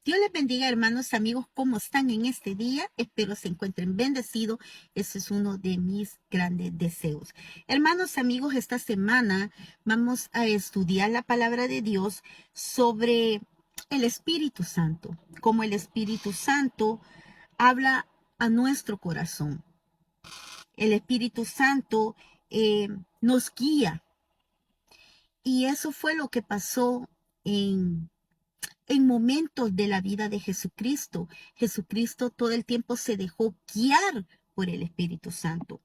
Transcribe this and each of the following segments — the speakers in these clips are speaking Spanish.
Dios les bendiga, hermanos, amigos, ¿cómo están en este día? Espero se encuentren bendecidos. Ese es uno de mis grandes deseos. Hermanos, amigos, esta semana vamos a estudiar la palabra de Dios sobre el Espíritu Santo, cómo el Espíritu Santo habla a nuestro corazón. El Espíritu Santo nos guía, y eso fue lo que pasó en momentos de la vida de Jesucristo. Jesucristo todo el tiempo se dejó guiar por el Espíritu Santo.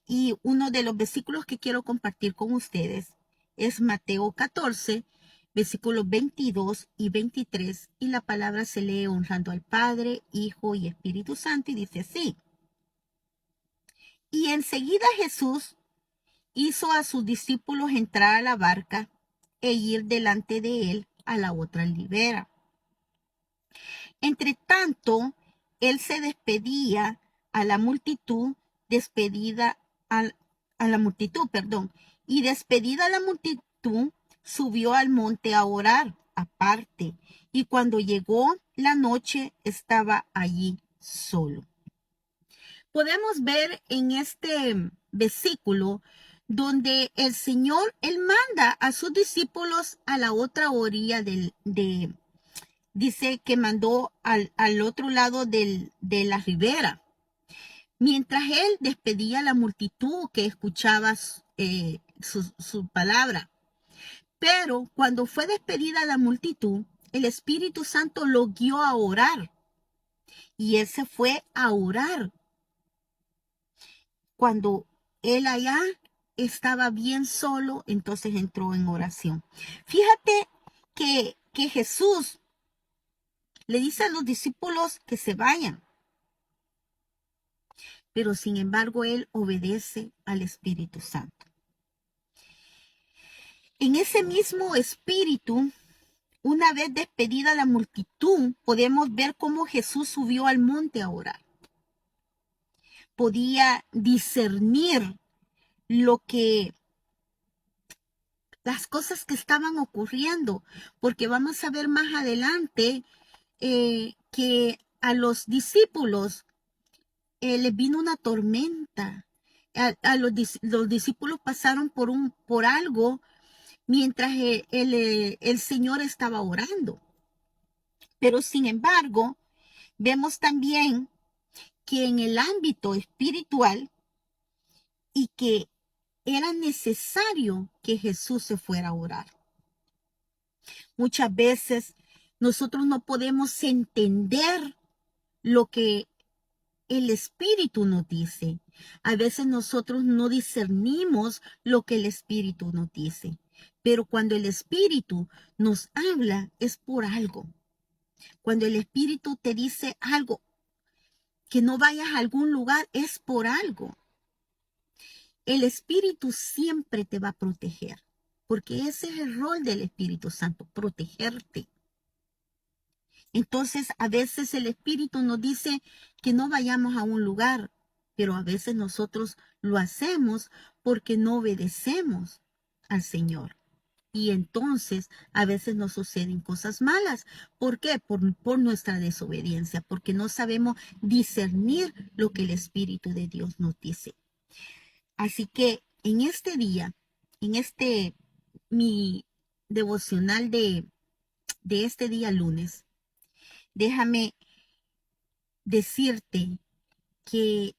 Y uno de los versículos que quiero compartir con ustedes es Mateo 14, versículos 22 y 23. Y la palabra se lee honrando al Padre, Hijo y Espíritu Santo. Y dice así: y enseguida Jesús hizo a sus discípulos entrar a la barca e ir delante de él a la otra ribera. Entre tanto, él se despedía a la multitud, despedida a la multitud, perdón, y despedida la multitud, subió al monte a orar aparte, y cuando llegó la noche estaba allí solo. Podemos ver en este versículo donde el Señor, él manda a sus discípulos a la otra orilla dice que mandó al otro lado de la ribera, mientras él despedía a la multitud que escuchaba su palabra. Pero cuando fue despedida la multitud, el Espíritu Santo lo guió a orar, y él se fue a orar. Cuando él allá estaba bien solo, entonces entró en oración. Fíjate que Jesús le dice a los discípulos que se vayan, pero sin embargo él obedece al Espíritu Santo. En ese mismo espíritu, una vez despedida la multitud, podemos ver cómo Jesús subió al monte a orar. Podía discernir las cosas que estaban ocurriendo, porque vamos a ver más adelante que a los discípulos les vino una tormenta. Los discípulos pasaron por algo mientras el Señor estaba orando. Pero sin embargo, vemos también que en el ámbito espiritual, y que era necesario que Jesús se fuera a orar. Muchas veces nosotros no podemos entender lo que el Espíritu nos dice. A veces nosotros no discernimos lo que el Espíritu nos dice. Pero cuando el Espíritu nos habla es por algo. Cuando el Espíritu te dice algo, que no vayas a algún lugar, es por algo. El Espíritu siempre te va a proteger, porque ese es el rol del Espíritu Santo, protegerte. Entonces, a veces el Espíritu nos dice que no vayamos a un lugar, pero a veces nosotros lo hacemos porque no obedecemos al Señor. Y entonces a veces nos suceden cosas malas. ¿Por qué? Por nuestra desobediencia, porque no sabemos discernir lo que el Espíritu de Dios nos dice. Así que en este día, mi devocional de este día lunes, déjame decirte que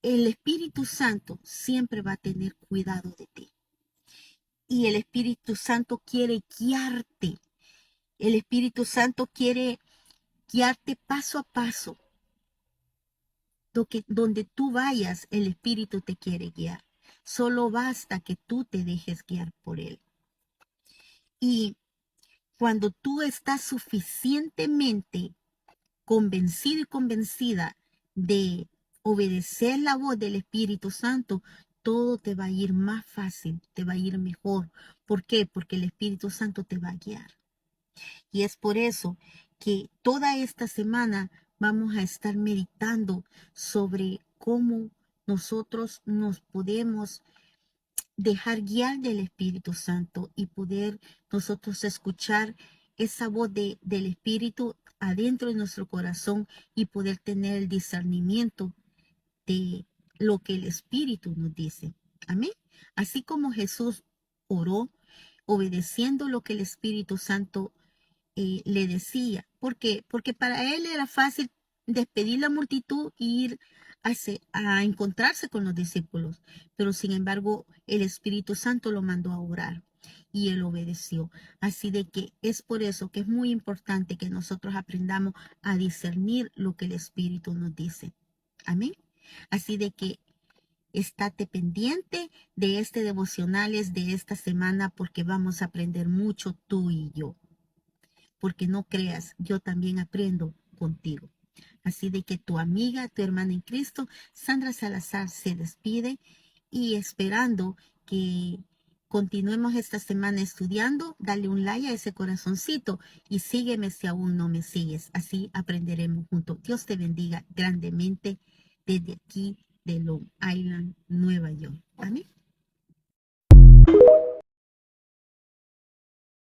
el Espíritu Santo siempre va a tener cuidado de ti. Y el Espíritu Santo quiere guiarte. El Espíritu Santo quiere guiarte paso a paso. Donde tú vayas, el Espíritu te quiere guiar. Solo basta que tú te dejes guiar por Él. Y cuando tú estás suficientemente convencido y convencida de obedecer la voz del Espíritu Santo, todo te va a ir más fácil, te va a ir mejor. ¿Por qué? Porque el Espíritu Santo te va a guiar. Y es por eso que toda esta semana vamos a estar meditando sobre cómo nosotros nos podemos dejar guiar del Espíritu Santo y poder nosotros escuchar esa voz del Espíritu adentro de nuestro corazón y poder tener el discernimiento de lo que el Espíritu nos dice. Amén. Así como Jesús oró, obedeciendo lo que el Espíritu Santo le decía. ¿Por qué? Porque para él era fácil despedir la multitud e ir a encontrarse con los discípulos. Pero sin embargo, el Espíritu Santo lo mandó a orar y él obedeció. Así de que es por eso que es muy importante que nosotros aprendamos a discernir lo que el Espíritu nos dice. Amén. Así de que estate pendiente de este devocionales de esta semana porque vamos a aprender mucho tú y yo. Porque no creas, yo también aprendo contigo. Así de que tu amiga, tu hermana en Cristo, Sandra Salazar, se despide y esperando que continuemos esta semana estudiando, dale un like a ese corazoncito y sígueme si aún no me sigues. Así aprenderemos juntos. Dios te bendiga grandemente desde aquí de Long Island, Nueva York. Amén.